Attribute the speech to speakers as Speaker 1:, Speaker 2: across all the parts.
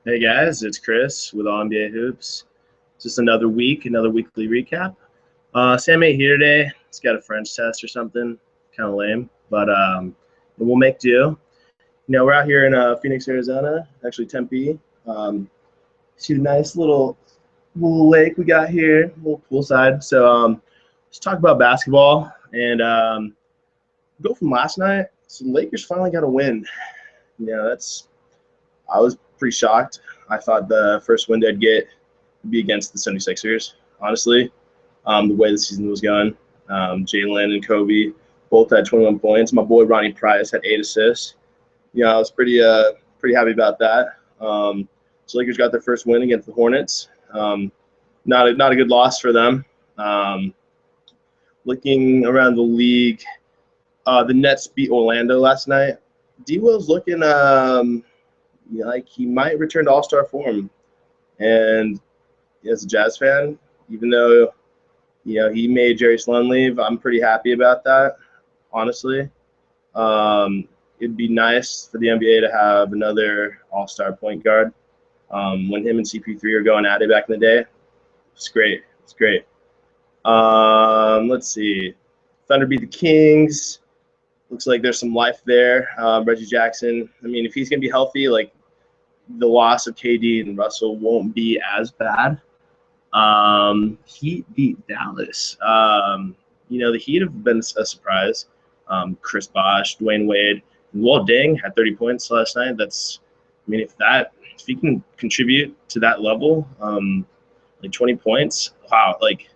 Speaker 1: Hey guys, it's Chris with All NBA Hoops. Just another week, another weekly recap. Sam ain't here today. He's got a French test or something. Kind of lame, but we'll make do. We're out here in Phoenix, Arizona, actually Tempe. See the nice little lake we got here, little poolside. So let's talk about basketball and go from last night. So the Lakers finally got a win. I was pretty shocked. I thought the first win they'd get would be against the 76ers, honestly. The way the season was going. Jalen and Kobe both had 21 points. My boy Ronnie Price had 8 assists. I was pretty happy about that. So Lakers got their first win against the Hornets. Not a good loss for them. Looking around the league, the Nets beat Orlando last night. D-Will's looking like he might return to All-Star form. And as a Jazz fan, even though he made Jerry Sloan leave, I'm pretty happy about that, honestly. It'd be nice for the NBA to have another All-Star point guard. When him and CP3 are going at it back in the day, it's great. It's great. Let's see. Thunder beat the Kings. Looks like there's some life there. Reggie Jackson. I mean, if he's going to be healthy, like the loss of KD and Russell won't be as bad. Heat beat Dallas. The Heat have been a surprise. Chris Bosh, Dwayne Wade, and Walt Deng had 30 points last night. If he can contribute to that level, like 20 points, wow. Like,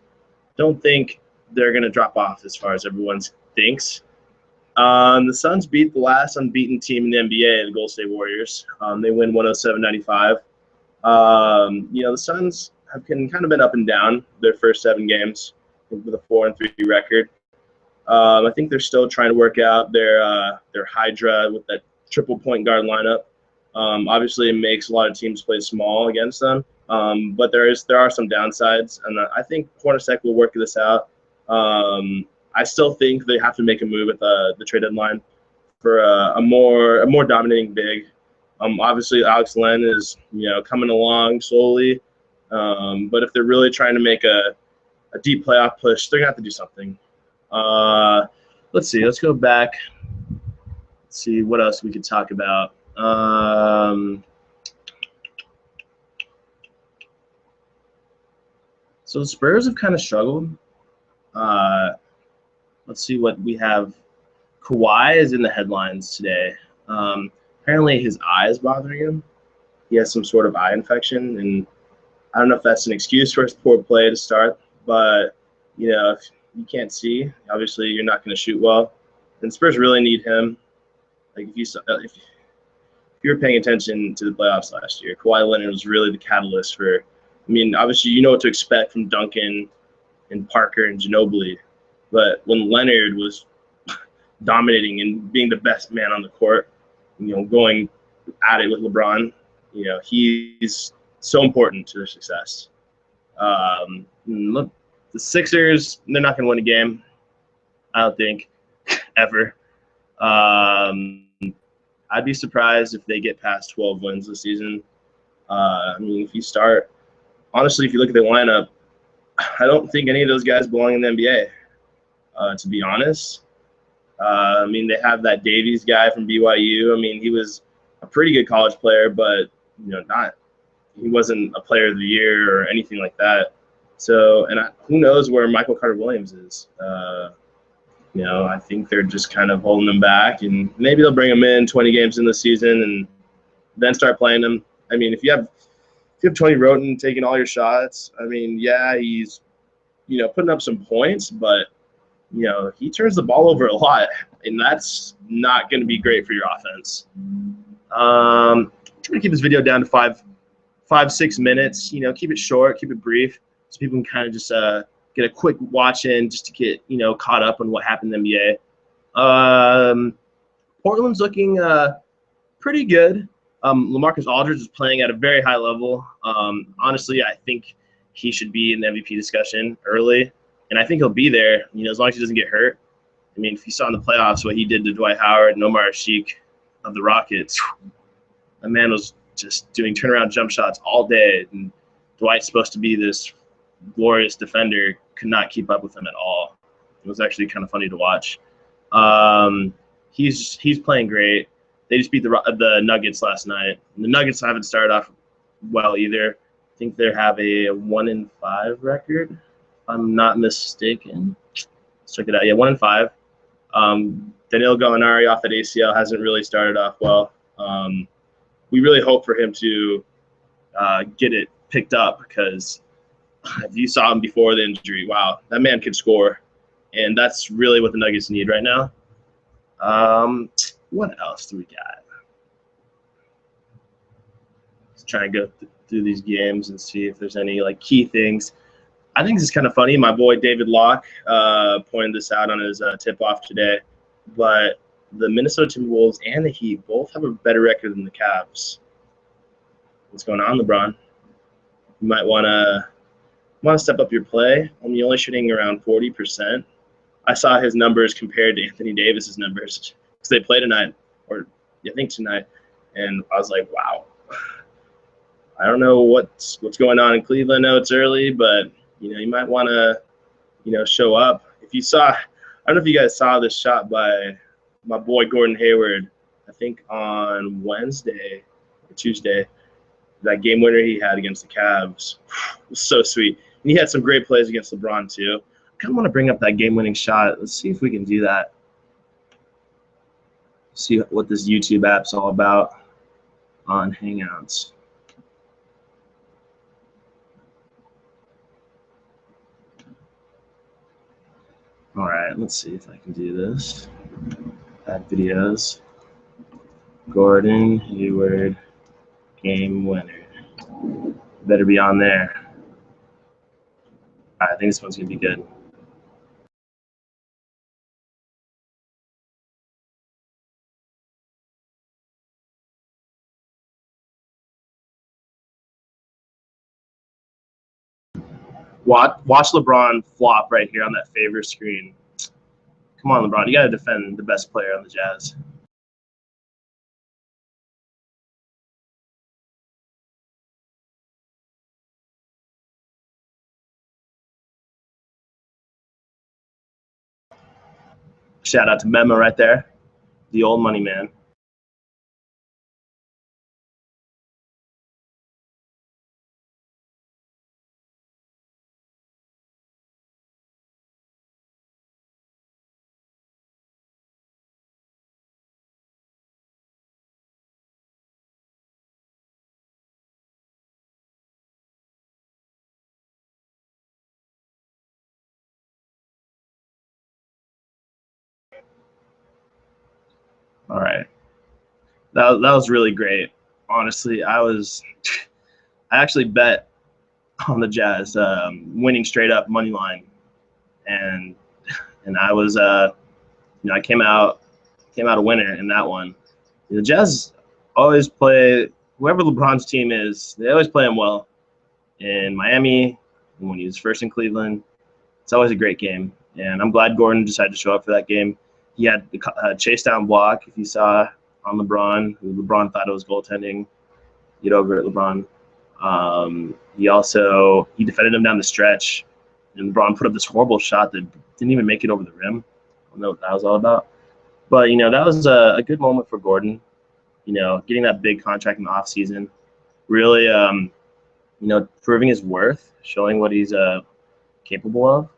Speaker 1: don't think they're gonna drop off as far as everyone thinks. The Suns beat the last unbeaten team in the NBA, the Golden State Warriors. They win 107-95. The Suns have kind of been up and down their first 7 games with a 4-3 record. I think they're still trying to work out their Hydra with that triple point guard lineup. Obviously, it makes a lot of teams play small against them, but there are some downsides, and I think Hornacek will work this out. I still think they have to make a move at the trade deadline for a more dominating big. Obviously, Alex Len is coming along slowly, but if they're really trying to make a deep playoff push, they're gonna have to do something. Let's see. Let's go back. Let's see what else we could talk about. So the Spurs have kind of struggled. Let's see what we have. Kawhi is in the headlines today. Apparently his eye is bothering him. He has some sort of eye infection, and I don't know if that's an excuse for his poor play to start, but if you can't see, obviously you're not going to shoot well. And Spurs really need him. Like if you were paying attention to the playoffs last year, Kawhi Leonard was really the catalyst for. Obviously you know what to expect from Duncan and Parker and Ginobili, but when Leonard was dominating and being the best man on the court, going at it with LeBron, he's so important to their success. Look, the Sixers, they're not going to win a game, I don't think, ever. I'd be surprised if they get past 12 wins this season. If you look at the lineup, I don't think any of those guys belong in the NBA, to be honest. They have that Davies guy from BYU. He was a pretty good college player, but he wasn't a player of the year or anything like that. So, who knows where Michael Carter-Williams is? I think they're just kind of holding him back, and maybe they'll bring him in 20 games in the season and then start playing him. If you have Tony Wroten taking all your shots, he's putting up some points, but he turns the ball over a lot, and that's not going to be great for your offense. I'm trying to keep this video down to 5-6 minutes. Keep it short, keep it brief, so people can kind of just get a quick watch in just to get caught up on what happened in the NBA. Portland's looking pretty good. LaMarcus Aldridge is playing at a very high level. Honestly, I think he should be in the MVP discussion early, and I think he'll be there, as long as he doesn't get hurt. If you saw in the playoffs what he did to Dwight Howard and Omar Sheik of the Rockets, that man was just doing turnaround jump shots all day. And Dwight's supposed to be this glorious defender, could not keep up with him at all. It was actually kind of funny to watch. He's playing great. They just beat the Nuggets last night. And the Nuggets haven't started off well either. I think they have a 1-5 record, if I'm not mistaken. Let's check it out. Yeah, 1-5. Danilo Gallinari off that ACL hasn't really started off well. We really hope for him to get it picked up, because if you saw him before the injury, wow, that man could score. And that's really what the Nuggets need right now. What else do we got? Let's try and go through these games and see if there's any like key things. I think this is kind of funny. My boy David Locke pointed this out on his tip-off today. But the Minnesota Timberwolves and the Heat both have a better record than the Cavs. What's going on, LeBron? You might want to step up your play. I'm only shooting around 40%. I saw his numbers compared to Anthony Davis's numbers because they play tonight, or I think tonight, and I was like, wow. I don't know what's going on in Cleveland. I know it's early, but you might want to show up. If you saw, I don't know if you guys saw this shot by my boy Gordon Hayward, I think on Wednesday or Tuesday, that game winner he had against the Cavs was so sweet. And he had some great plays against LeBron too. I kind of want to bring up that game-winning shot. Let's see if we can do that. See what this YouTube app's all about on Hangouts. All right, let's see if I can do this. Add videos. Gordon Hayward, game winner. Better be on there. All right, I think this one's going to be good. Watch LeBron flop right here on that favor screen. Come on, LeBron. You got to defend the best player on the Jazz. Shout out to Memo right there, the old money man. All right. That was really great. Honestly, I actually bet on the Jazz winning straight up money line, and I was I came out a winner in that one. The Jazz always play whoever LeBron's team is. They always play him well in Miami, and when he was first in Cleveland. It's always a great game, and I'm glad Gordon decided to show up for that game. He had a chase down block, if you saw, on LeBron, who LeBron thought it was goaltending. Get over it, LeBron. He defended him down the stretch, and LeBron put up this horrible shot that didn't even make it over the rim. I don't know what that was all about. But, that was a good moment for Gordon, getting that big contract in the offseason, really, proving his worth, showing what he's capable of.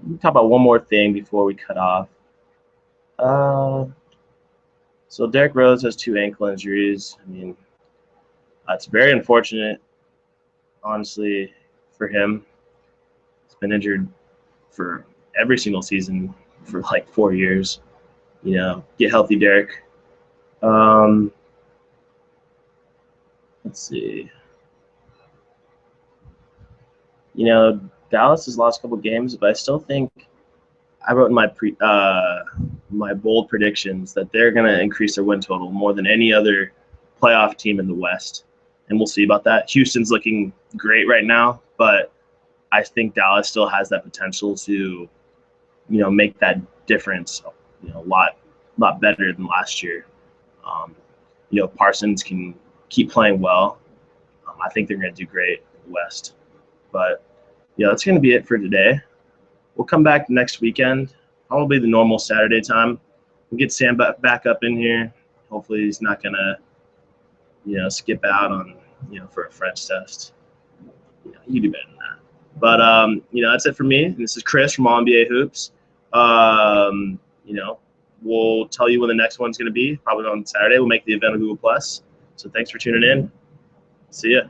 Speaker 1: Let me talk about one more thing before we cut off. So Derrick Rose has 2 ankle injuries. I mean, it's very unfortunate, honestly, for him. He's been injured for every single season for like 4 years. Get healthy, Derrick. Let's see. Dallas has lost a couple games, but I still think I wrote in my my bold predictions that they're going to increase their win total more than any other playoff team in the West, and we'll see about that. Houston's looking great right now, but I think Dallas still has that potential to, make that difference, a lot better than last year. Parsons can keep playing well, I think they're going to do great in the West. But that's going to be it for today. We'll come back next weekend, probably the normal Saturday time. We'll get Sam back up in here. Hopefully he's not going to, skip out on, for a French test. You do better than that. But, that's it for me. This is Chris from NBA Hoops. We'll tell you when the next one's going to be, probably on Saturday. We'll make the event on Google+. So thanks for tuning in. See ya.